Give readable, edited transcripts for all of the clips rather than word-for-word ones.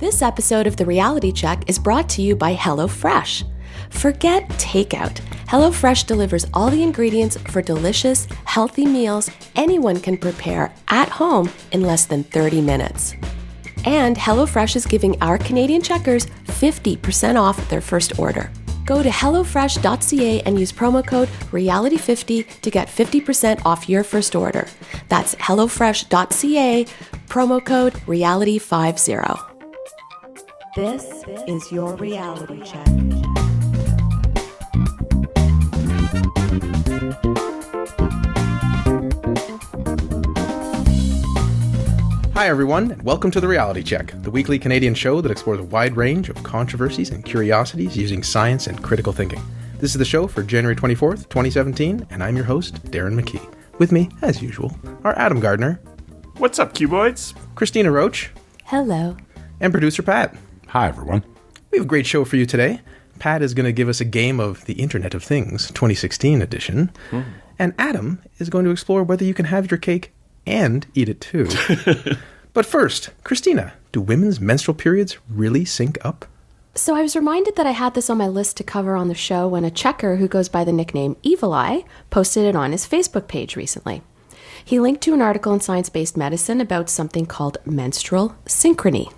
This episode of The Reality Check is brought to you by HelloFresh. Forget takeout. HelloFresh delivers all the ingredients for delicious, healthy meals anyone can prepare at home in less than 30 minutes. And HelloFresh is giving our Canadian checkers 50% off their first order. Go to hellofresh.ca and use promo code REALITY50 to get 50% off your first order. That's hellofresh.ca, promo code REALITY50. This is your reality check. Hi everyone, and welcome to The Reality Check, the weekly Canadian show that explores a wide range of controversies and curiosities using science and critical thinking. This is the show for January 24th, 2017, and I'm your host, Darren McKee. With me, as usual, are Adam Gardner. What's up, Cuboids? Cristina Roach. Hello. And producer Pat. Hi everyone. We have a great show for you today. Pat is going to give us a game of the Internet of Things 2016 edition. And Adam is going to explore whether you can have your cake and eat it too. But first, Cristina, do women's menstrual periods really sync up? So I was reminded that I had this on my list to cover on the show when a checker who goes by the nickname Evil Eye posted it on his Facebook page recently. He linked to an article in Science-Based Medicine about something called menstrual synchrony.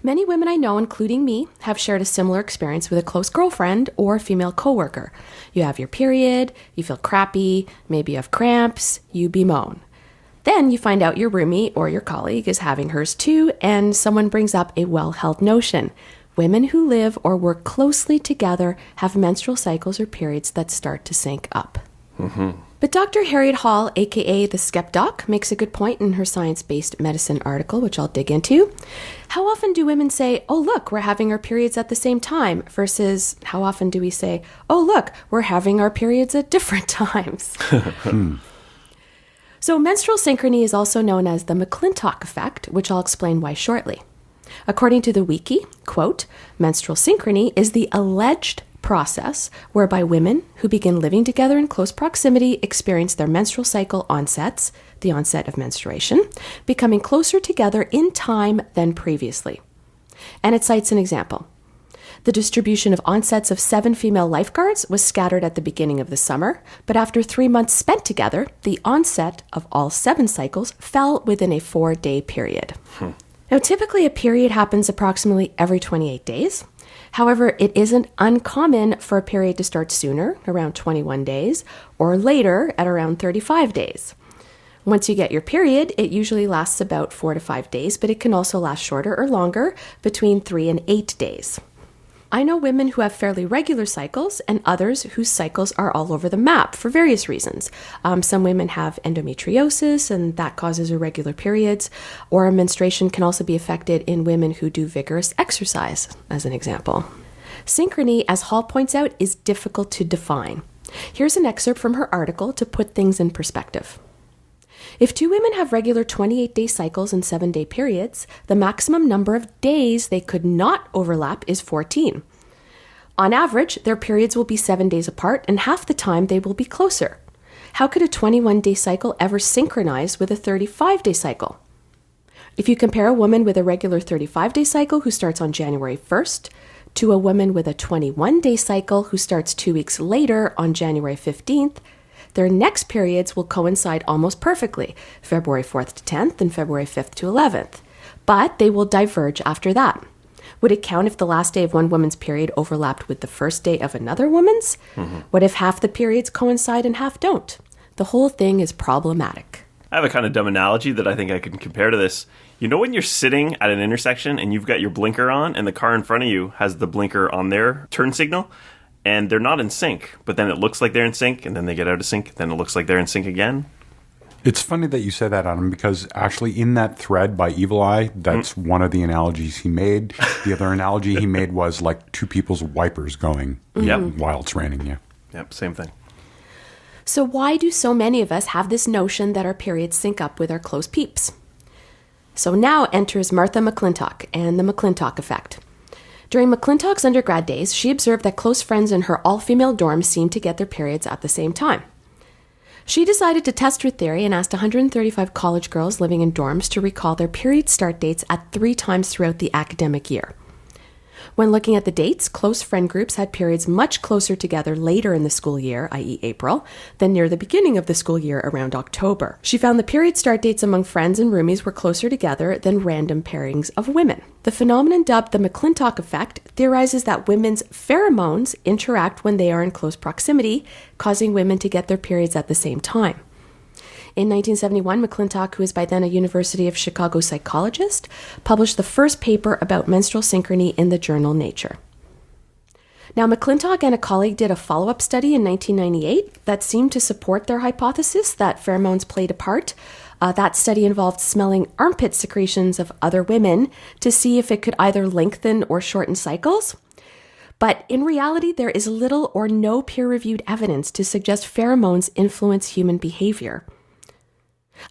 Many women I know, including me, have shared a similar experience with a close girlfriend or female coworker. You have your period, you feel crappy, maybe you have cramps, you bemoan. Then you find out your roomie or your colleague is having hers too, and someone brings up a well-held notion. Women who live or work closely together have menstrual cycles or periods that start to sync up. But Dr. Harriet Hall, aka the Skepdoc, makes a good point in her Science-Based Medicine article, which I'll dig into. How often do women say, oh look, we're having our periods at the same time, versus how often do we say, oh look, we're having our periods at different times? So menstrual synchrony is also known as the McClintock Effect, which I'll explain why shortly. According to the wiki, quote, menstrual synchrony is the alleged process whereby women who begin living together in close proximity experience their menstrual cycle onsets, the onset of menstruation, becoming closer together in time than previously. And it cites an example. The distribution of onsets of 7 female lifeguards was scattered at the beginning of the summer, but after 3 months spent together, the onset of all 7 cycles fell within a 4-day period. Now, typically a period happens approximately every 28 days. However, it isn't uncommon for a period to start sooner, around 21 days, or later at around 35 days. Once you get your period, it usually lasts about 4 to 5 days, but it can also last shorter or longer, between 3 and 8 days. I know women who have fairly regular cycles and others whose cycles are all over the map for various reasons. Some women have endometriosis and that causes irregular periods, or menstruation can also be affected in women who do vigorous exercise, as an example. Synchrony, as Hall points out, is difficult to define. Here's an excerpt from her article to put things in perspective. If 2 women have regular 28-day cycles and 7-day periods, the maximum number of days they could not overlap is 14. On average, their periods will be 7 days apart, and half the time they will be closer. How could a 21-day cycle ever synchronize with a 35-day cycle? If you compare a woman with a regular 35-day cycle who starts on January 1st to a woman with a 21-day cycle who starts 2 weeks later on January 15th, their next periods will coincide almost perfectly, February 4th to 10th and February 5th to 11th. But they will diverge after that. Would it count if the last day of one woman's period overlapped with the first day of another woman's? What if half the periods coincide and half don't? The whole thing is problematic. I have a kind of dumb analogy that I think I can compare to this. You know when you're sitting at an intersection and you've got your blinker on and the car in front of you has the blinker on their turn signal? And they're not in sync, but then it looks like they're in sync, and then they get out of sync, then it looks like they're in sync again. It's funny that you said that, Adam, because actually in that thread by Evil Eye, that's one of the analogies he made. The other analogy he made was like 2 people's wipers going while it's raining. Yep, same thing. So why do so many of us have this notion that our periods sync up with our close peeps? So now enters Martha McClintock and the McClintock Effect. During McClintock's undergrad days, she observed that close friends in her all-female dorm seemed to get their periods at the same time. She decided to test her theory and asked 135 college girls living in dorms to recall their period start dates at 3 times throughout the academic year. When looking at the dates, close friend groups had periods much closer together later in the school year, i.e. April, than near the beginning of the school year around October. She found the period start dates among friends and roomies were closer together than random pairings of women. The phenomenon dubbed the McClintock Effect theorizes that women's pheromones interact when they are in close proximity, causing women to get their periods at the same time. In 1971, McClintock, who is by then a University of Chicago psychologist, published the first paper about menstrual synchrony in the journal Nature. Now, McClintock and a colleague did a follow-up study in 1998 that seemed to support their hypothesis that pheromones played a part. That study involved smelling armpit secretions of other women to see if it could either lengthen or shorten cycles. But in reality, there is little or no peer-reviewed evidence to suggest pheromones influence human behavior.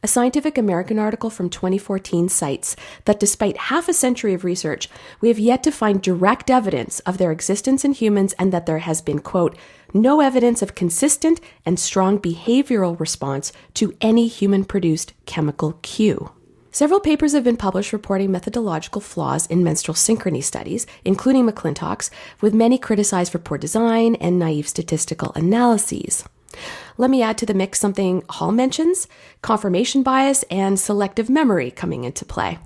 A Scientific American article from 2014 cites that despite half a century of research, we have yet to find direct evidence of their existence in humans and that there has been, quote, no evidence of consistent and strong behavioral response to any human-produced chemical cue. Several papers have been published reporting methodological flaws in menstrual synchrony studies, including McClintock's, with many criticized for poor design and naive statistical analyses. Let me add to the mix something Hall mentions, confirmation bias and selective memory coming into play.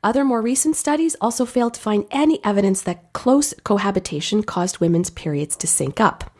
Other more recent studies also failed to find any evidence that close cohabitation caused women's periods to sync up.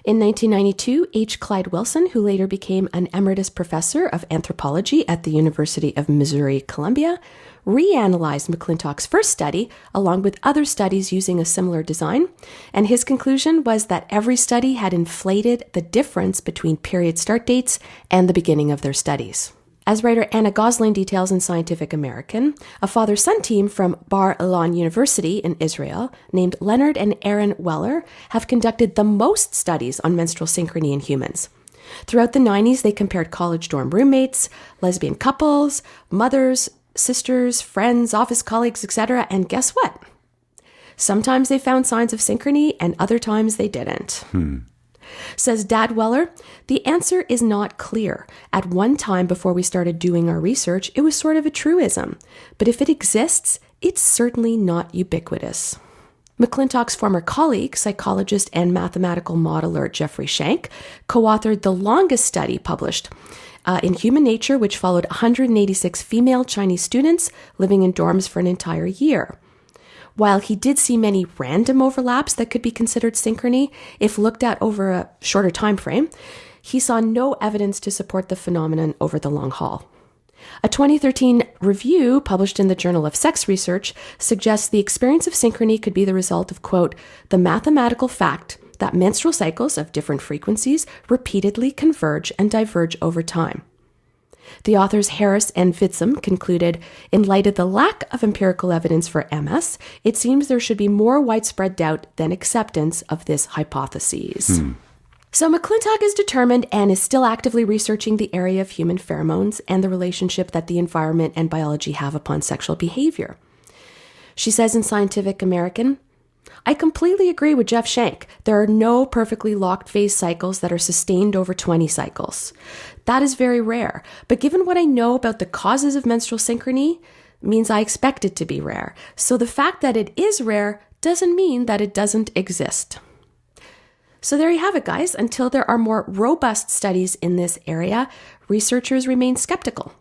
In 1992, H. Clyde Wilson, who later became an emeritus professor of anthropology at the University of Missouri-Columbia, reanalyzed McClintock's first study along with other studies using a similar design, and his conclusion was that every study had inflated the difference between period start dates and the beginning of their studies. As writer Anna Gosling details in Scientific American, a father-son team from Bar Ilan University in Israel named Leonard and Aaron Weller have conducted the most studies on menstrual synchrony in humans. Throughout the 90s, they compared college dorm roommates, lesbian couples, mothers, sisters, friends, office colleagues, etc. And guess what? Sometimes they found signs of synchrony and other times they didn't. Says Dad Weller, the answer is not clear. At one time before we started doing our research, it was sort of a truism. But if it exists, it's certainly not ubiquitous. McClintock's former colleague, psychologist and mathematical modeler Jeffrey Schenck, co-authored the longest study published in Human Nature, which followed 186 female Chinese students living in dorms for an entire year. While he did see many random overlaps that could be considered synchrony, if looked at over a shorter time frame, he saw no evidence to support the phenomenon over the long haul. A 2013 review published in the Journal of Sex Research suggests the experience of synchrony could be the result of, quote, the mathematical fact that menstrual cycles of different frequencies repeatedly converge and diverge over time. The authors Harris and Fitzum concluded, in light of the lack of empirical evidence for MS, it seems there should be more widespread doubt than acceptance of this hypothesis. So McClintock is determined and is still actively researching the area of human pheromones and the relationship that the environment and biology have upon sexual behavior. She says in Scientific American, I completely agree with Jeff Schenck. There are no perfectly locked phase cycles that are sustained over 20 cycles. That is very rare, but given what I know about the causes of menstrual synchrony, means I expect it to be rare. So the fact that it is rare doesn't mean that it doesn't exist. So there you have it, guys. Until there are more robust studies in this area, researchers remain skeptical.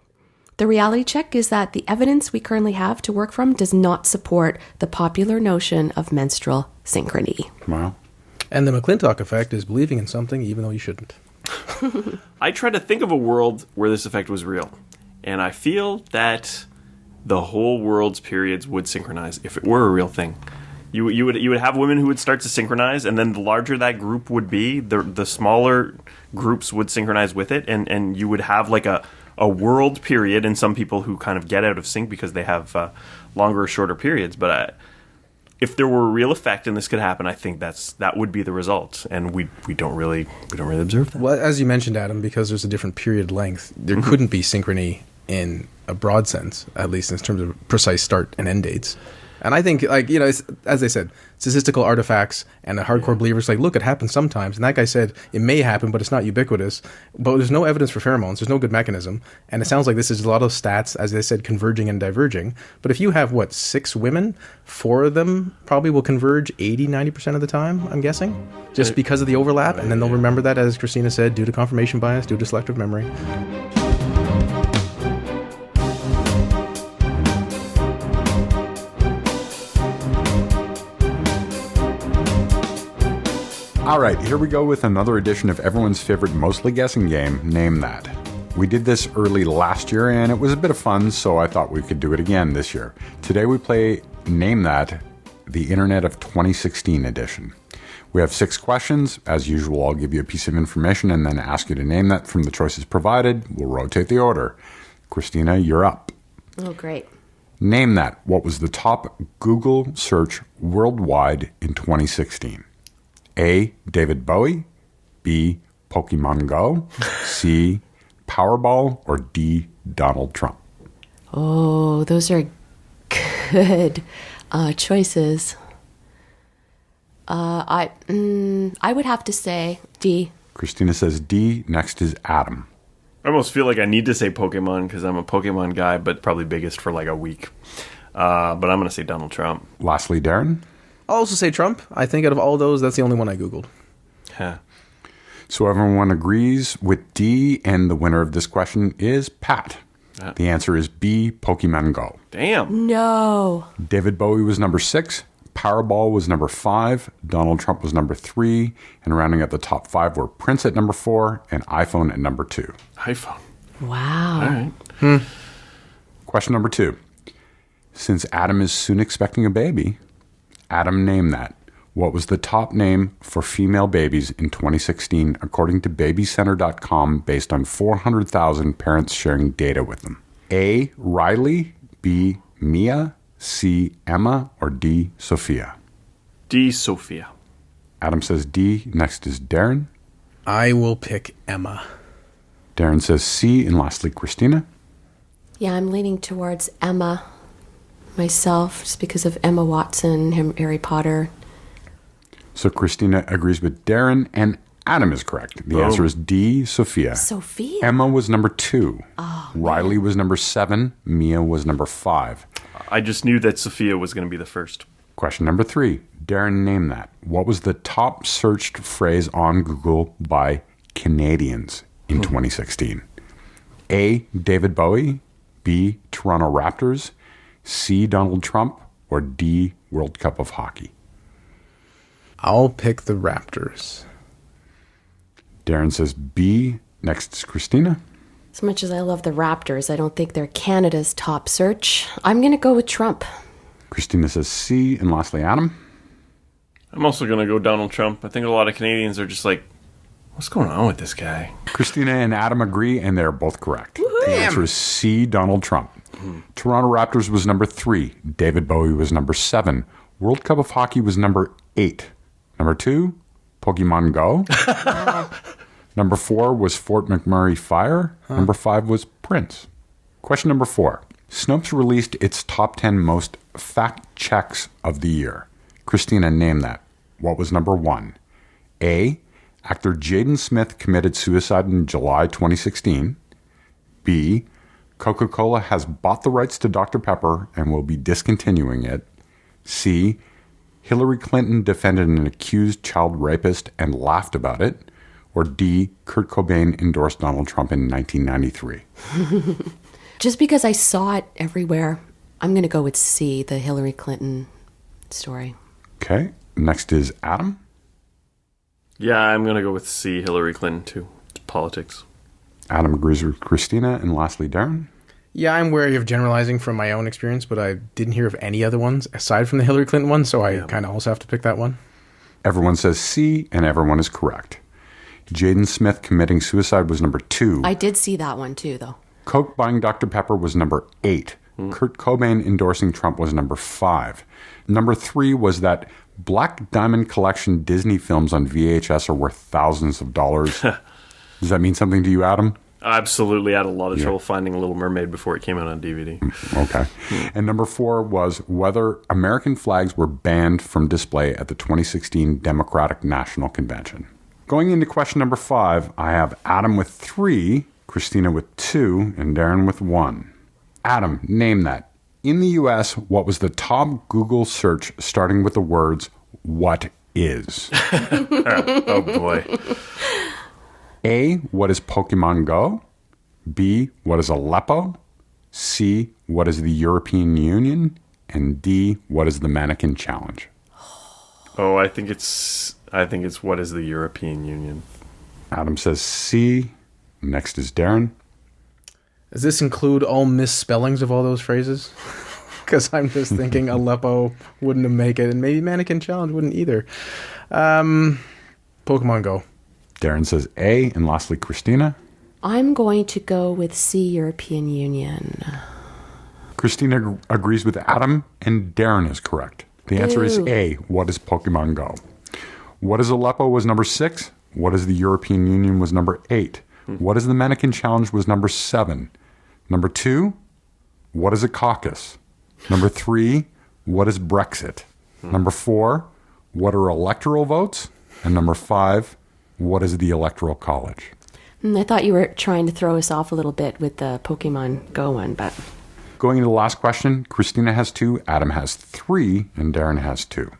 The reality check is that the evidence we currently have to work from does not support the popular notion of menstrual synchrony. Wow. And the McClintock effect is believing in something even though you shouldn't. I try to think of a world where this effect was real. And I feel that the whole world's periods would synchronize if it were a real thing. You would have women who would start to synchronize, and then the larger that group would be, the smaller groups would synchronize with it, and you would have like a world period, and some people who kind of get out of sync because they have longer or shorter periods. But if there were a real effect and this could happen, I think that would be the result, and we don't really observe that. Well, as you mentioned, Adam, because there's a different period length, there couldn't be synchrony in a broad sense, at least in terms of precise start and end dates. And I think, like, it's, as I said, statistical artifacts and the hardcore believers, like, look, it happens sometimes. And that guy said it may happen, but it's not ubiquitous. But there's no evidence for pheromones. There's no good mechanism. And it sounds like this is a lot of stats, as they said, converging and diverging. But if you have, 6 women, 4 of them probably will converge 80-90% of the time, I'm guessing, just because of the overlap. And then they'll remember that, as Cristina said, due to confirmation bias, due to selective memory. All right, here we go with another edition of everyone's favorite mostly guessing game, Name That. We did this early last year, and it was a bit of fun, so I thought we could do it again this year. Today we play Name That, the Internet of 2016 edition. We have 6 questions. As usual, I'll give you a piece of information and then ask you to name that from the choices provided. We'll rotate the order. Cristina, you're up. Oh, great. Name that. What was the top Google search worldwide in 2016? A. David Bowie. B. Pokemon Go. C. Powerball. Or D. Donald Trump. Oh, those are good choices. I would have to say D. Cristina says D. Next is Adam. I almost feel like I need to say Pokemon because I'm a Pokemon guy, but probably biggest for like a week. But I'm going to say Donald Trump. Lastly, Darren. I'll also say Trump. I think out of all those, that's the only one I Googled. Huh. So everyone agrees with D, and the winner of this question is Pat. The answer is B, Pokemon Go. Damn. No. David Bowie was number 6. Powerball was number 5. Donald Trump was number 3. And rounding out the top 5 were Prince at number 4 and iPhone at number 2. iPhone. Wow. All right. Question number 2. Since Adam is soon expecting a baby, Adam, name that. What was the top name for female babies in 2016 according to babycenter.com based on 400,000 parents sharing data with them? A. Riley. B. Mia. C. Emma. Or D. Sophia? D. Sophia. Adam says D. Next is Darren. I will pick Emma. Darren says C. And lastly, Cristina. Yeah, I'm leaning towards Emma myself, just because of Emma Watson, Harry Potter. So Cristina agrees with Darren, and Adam is correct. The answer is D. Sophia. Sophia? Emma was number 2. Oh, Riley was number 7. Mia was number 5. I just knew that Sophia was going to be the first. Question number 3. Darren, name that. What was the top searched phrase on Google by Canadians in 2016? A. David Bowie. B. Toronto Raptors. C. Donald Trump. Or D. World Cup of Hockey. I'll pick the Raptors. Darren says B. Next is Cristina. As much as I love the Raptors, I don't think they're Canada's top search. I'm going to go with Trump. Cristina says C. And lastly, Adam. I'm also going to go Donald Trump. I think a lot of Canadians are just like, what's going on with this guy? Cristina and Adam agree, and they're both correct. The answer is C. Donald Trump. Toronto Raptors was number 3. David Bowie was number 7. World Cup of Hockey was number 8. Number 2, Pokemon Go. Number 4 was Fort McMurray Fire. Number 5 was Prince. Question number 4. Snopes released its top 10 most fact checks of the year. Cristina, name that. What was number 1? A. Actor Jaden Smith committed suicide in July 2016. B. Coca-Cola has bought the rights to Dr. Pepper and will be discontinuing it. C. Hillary Clinton defended an accused child rapist and laughed about it. Or D. Kurt Cobain endorsed Donald Trump in 1993. Just because I saw it everywhere, I'm going to go with C, the Hillary Clinton story. Okay. Next is Adam. Yeah, I'm going to go with C, Hillary Clinton, too. It's politics. Adam agrees with Cristina. And lastly, Darren. Yeah, I'm wary of generalizing from my own experience, but I didn't hear of any other ones aside from the Hillary Clinton one, so I kind of also have to pick that one. Everyone says C, and everyone is correct. Jaden Smith committing suicide was number 2. I did see that one too, though. Coke buying Dr. Pepper was number 8. Kurt Cobain endorsing Trump was number 5. Number 3 was that Black Diamond Collection Disney films on VHS are worth thousands of dollars. Does that mean something to you, Adam? Absolutely. I had a lot of trouble finding Little Mermaid before it came out on DVD. Okay. And number 4 was whether American flags were banned from display at the 2016 Democratic National Convention. Going into question number 5, I have Adam with 3, Cristina with 2, and Darren with 1. Adam, name that. In the U.S., what was the top Google search starting with the words, "What is?" Oh, boy. A, what is Pokemon Go? B, what is Aleppo? C, what is the European Union? And D, what is the Mannequin Challenge? Oh, I think it's what is the European Union? Adam says C. Next is Darren. Does this include all misspellings of all those phrases? Because I'm just thinking Aleppo wouldn't have made it, and maybe Mannequin Challenge wouldn't either. Pokemon Go. Darren says A. And lastly, Cristina. I'm going to go with C, European Union. Cristina agrees with Adam, and Darren is correct. The answer is A. What is Pokemon Go? What is Aleppo was number 6. What is the European Union was number 8. What is the Mannequin Challenge was number 7. Number 2, what is a caucus? Number 3, what is Brexit? Number 4, what are electoral votes? And number 5, what is the Electoral College? I thought you were trying to throw us off a little bit with the Pokemon Go one, but... Going into the last question, Cristina has 2, Adam has 3, and Darren has 2.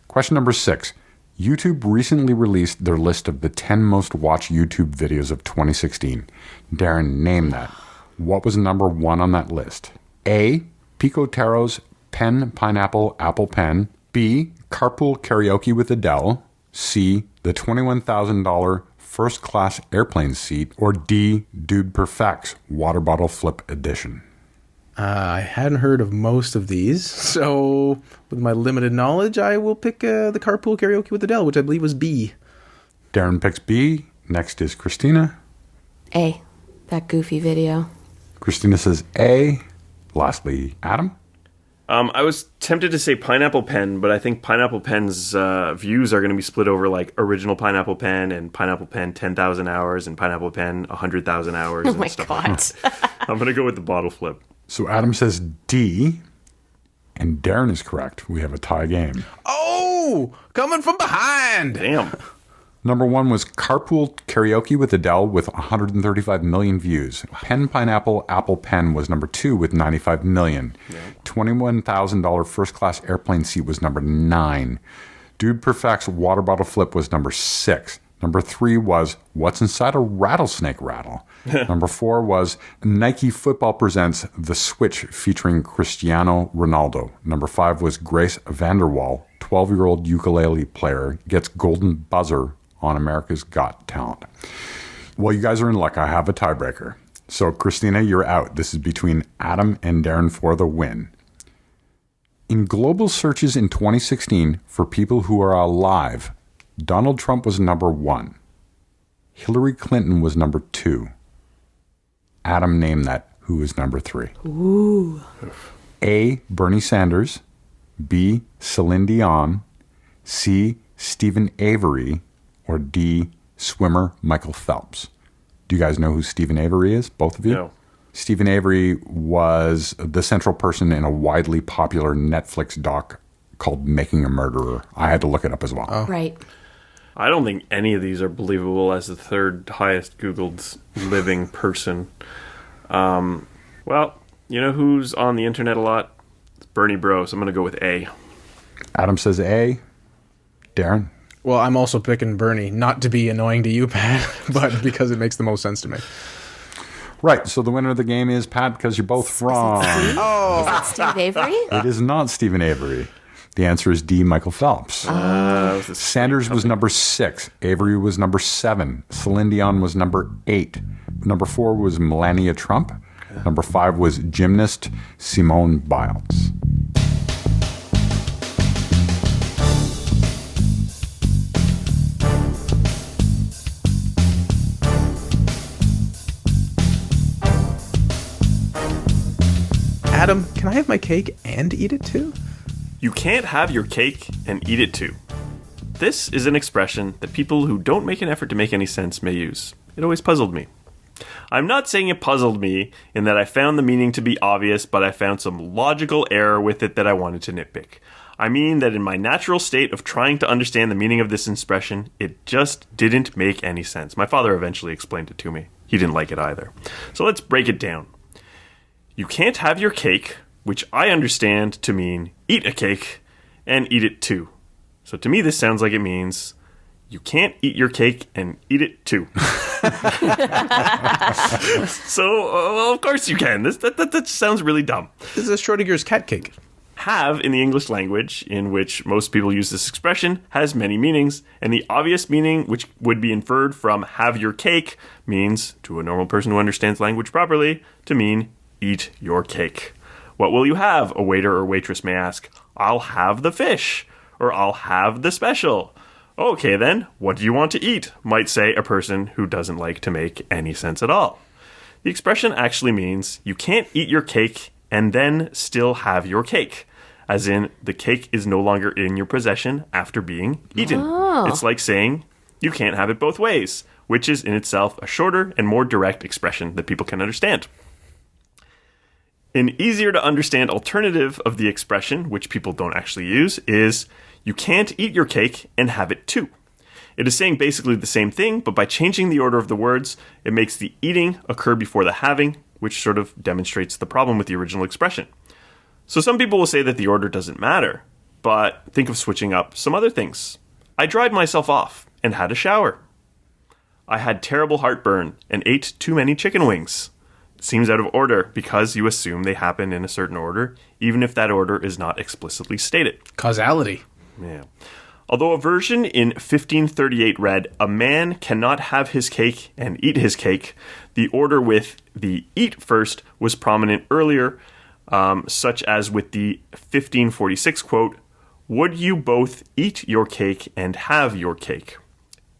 Question number 6. YouTube recently released their list of the 10 most watched YouTube videos of 2016. Darren, name that. What was number 1 on that list? A, Pico Taro's Pen, Pineapple, Apple Pen. B, Carpool Karaoke with Adele. C, the $21,000 first class airplane seat. Or D, Dude Perfect's Water Bottle Flip Edition. I hadn't heard of most of these, so with my limited knowledge, I will pick the Carpool Karaoke with Adele, which I believe was B. Darren picks B. Next is Cristina. A, that goofy video. Cristina says A. Lastly, Adam. I was tempted to say Pineapple Pen, but I think Pineapple Pen's views are going to be split over like original Pineapple Pen and Pineapple Pen 10,000 hours and Pineapple Pen 100,000 hours. Oh my God. I'm going to go with the bottle flip. So Adam says D, and Darren is correct. We have a tie game. Oh, coming from behind. Damn. Number 1 was Carpool Karaoke with Adele with 135 million views. Pen Pineapple Apple Pen was number 2 with 95 million. Yeah. $21,000 first class airplane seat was number 9. Dude Perfect's Water Bottle Flip was number 6. Number 3 was What's Inside a Rattlesnake Rattle. Number 4 was Nike Football Presents The Switch featuring Cristiano Ronaldo. Number 5 was Grace Vanderwall, 12-year-old ukulele player, gets golden buzzer on America's Got Talent. Well, you guys are in luck. I have a tiebreaker. So, Cristina, you're out. This is between Adam and Darren for the win. In global searches in 2016 for people who are alive, Donald Trump was number 1. Hillary Clinton was number 2. Adam, name that. Who is number 3? Ooh. A, Bernie Sanders. B, Celine Dion. C, Stephen Avery. Or D, swimmer Michael Phelps. Do you guys know who Stephen Avery is? Both of you? No. Stephen Avery was the central person in a widely popular Netflix doc called Making a Murderer. I had to look it up as well. Oh. Right. I don't think any of these are believable as the third highest Googled living person. Well, you know who's on the internet a lot? It's Bernie Bro, so I'm going to go with A. Adam says A. Darren? Well, I'm also picking Bernie, not to be annoying to you, Pat, but because it makes the most sense to me. Right, so the winner of the game is Pat because you're both wrong. Is it Steve Avery? It is not Stephen Avery. The answer is D, Michael Phelps. Sanders was number 6. Avery was number 7. Celine Dion was number 8. Number 4 was Melania Trump. Number 5 was gymnast Simone Biles. Adam, can I have my cake and eat it too? You can't have your cake and eat it too. This is an expression that people who don't make an effort to make any sense may use. It always puzzled me. I'm not saying it puzzled me in that I found the meaning to be obvious, but I found some logical error with it that I wanted to nitpick. I mean that in my natural state of trying to understand the meaning of this expression, it just didn't make any sense. My father eventually explained it to me. He didn't like it either. So let's break it down. You can't have your cake, which I understand to mean eat a cake, and eat it too. So to me, this sounds like it means you can't eat your cake and eat it too. So, well, of course you can. That sounds really dumb. This is Schrodinger's cat cake. Have, in the English language, in which most people use this expression, has many meanings, and the obvious meaning, which would be inferred from have your cake, means, to a normal person who understands language properly, to mean eat your cake. What will you have? A waiter or waitress may ask. I'll have the fish, or I'll have the special. Okay then, what do you want to eat? Might say a person who doesn't like to make any sense at all. The expression actually means you can't eat your cake and then still have your cake. As in, the cake is no longer in your possession after being eaten. Oh. It's like saying, you can't have it both ways, which is in itself a shorter and more direct expression that people can understand. An easier to understand alternative of the expression, which people don't actually use, is you can't eat your cake and have it too. It is saying basically the same thing, but by changing the order of the words, it makes the eating occur before the having, which sort of demonstrates the problem with the original expression. So some people will say that the order doesn't matter, but think of switching up some other things. I dried myself off and had a shower. I had terrible heartburn and ate too many chicken wings. It seems out of order because you assume they happen in a certain order, even if that order is not explicitly stated. Causality. Yeah. Although a version in 1538 read, a man cannot have his cake and eat his cake, the order with the eat first was prominent earlier, such as with the 1546 quote, would you both eat your cake and have your cake?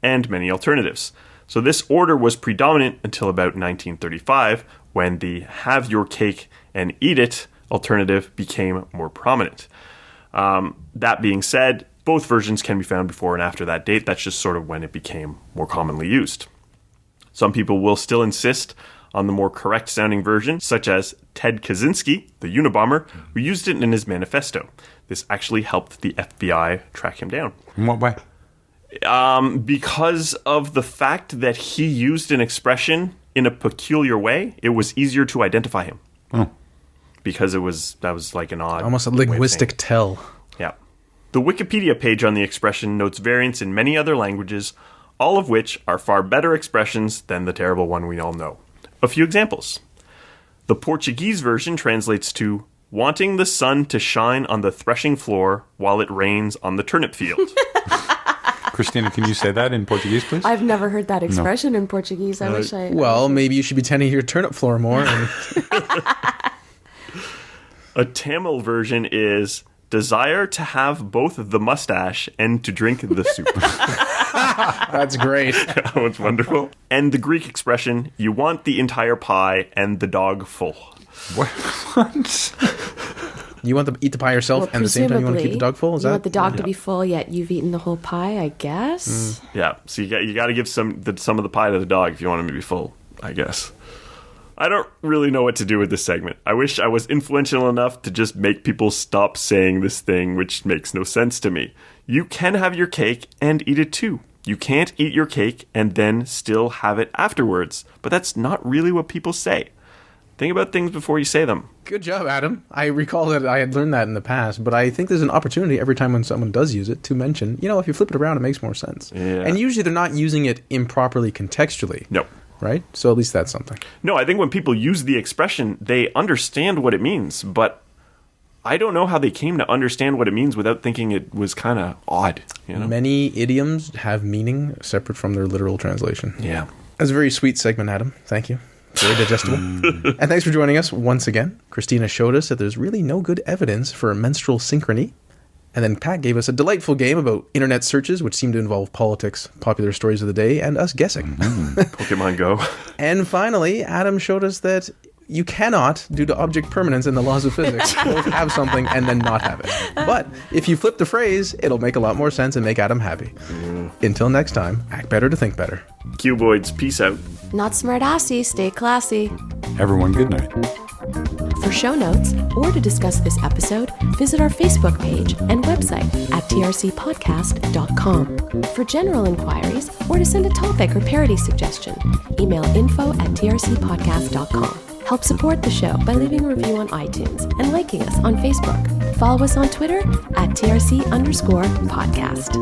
And many alternatives. So this order was predominant until about 1935, when the have your cake and eat it alternative became more prominent. That being said, both versions can be found before and after that date. That's just sort of when it became more commonly used. Some people will still insist on the more correct sounding version, such as Ted Kaczynski, the Unabomber, who used it in his manifesto. This actually helped the FBI track him down. In what way? Because of the fact that he used an expression in a peculiar way, it was easier to identify him. Oh. Because that was like an odd... Almost a linguistic tell. Yeah. The Wikipedia page on the expression notes variants in many other languages, all of which are far better expressions than the terrible one we all know. A few examples. The Portuguese version translates to wanting the sun to shine on the threshing floor while it rains on the turnip field. Christina, can you say that in Portuguese, please? I've never heard that expression in Portuguese. I wish I... Well, maybe you should be tending your turnip floor more. And... A Tamil version is desire to have both the mustache and to drink the soup. That's great. That was wonderful. And the Greek expression, you want the entire pie and the dog full. What? You want to eat the pie yourself, and at the same time you want to keep the dog full? Is you that? want the dog to be full, yet you've eaten the whole pie, I guess? Yeah, so you got to give some of the pie to the dog if you want him to be full, I guess. I don't really know what to do with this segment. I wish I was influential enough to just make people stop saying this thing, which makes no sense to me. You can have your cake and eat it too. You can't eat your cake and then still have it afterwards. But that's not really what people say. Think about things before you say them. Good job, Adam. I recall that I had learned that in the past, but I think there's an opportunity every time when someone does use it to mention, if you flip it around, it makes more sense. Yeah. And usually they're not using it improperly contextually. No. Right? So at least that's something. No, I think when people use the expression, they understand what it means, but I don't know how they came to understand what it means without thinking it was kind of odd. Many idioms have meaning separate from their literal translation. Yeah. That's a very sweet segment, Adam. Thank you. Very digestible. And thanks for joining us once again. Christina showed us that there's really no good evidence for menstrual synchrony. And then Pat gave us a delightful game about internet searches, which seem to involve politics, popular stories of the day, and us guessing. Pokemon Go. And finally, Adam showed us that you cannot, due to object permanence and the laws of physics, both have something and then not have it. But if you flip the phrase, it'll make a lot more sense and make Adam happy. Until next time, act better to think better. Cuboids, peace out. Not smart-assy, stay classy. Everyone, good night. For show notes or to discuss this episode, visit our Facebook page and website at trcpodcast.com. For general inquiries or to send a topic or parody suggestion, email info@trcpodcast.com. Help support the show by leaving a review on iTunes and liking us on Facebook. Follow us on Twitter at TRC_podcast.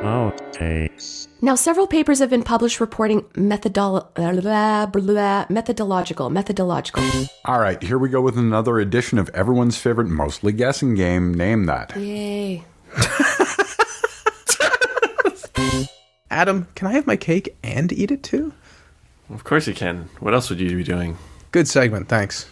Outtakes. Now, several papers have been published reporting methodological. All right, here we go with another edition of everyone's favorite mostly guessing game. Name that. Yay. Adam, can I have my cake and eat it too? Of course you can. What else would you be doing? Good segment, thanks.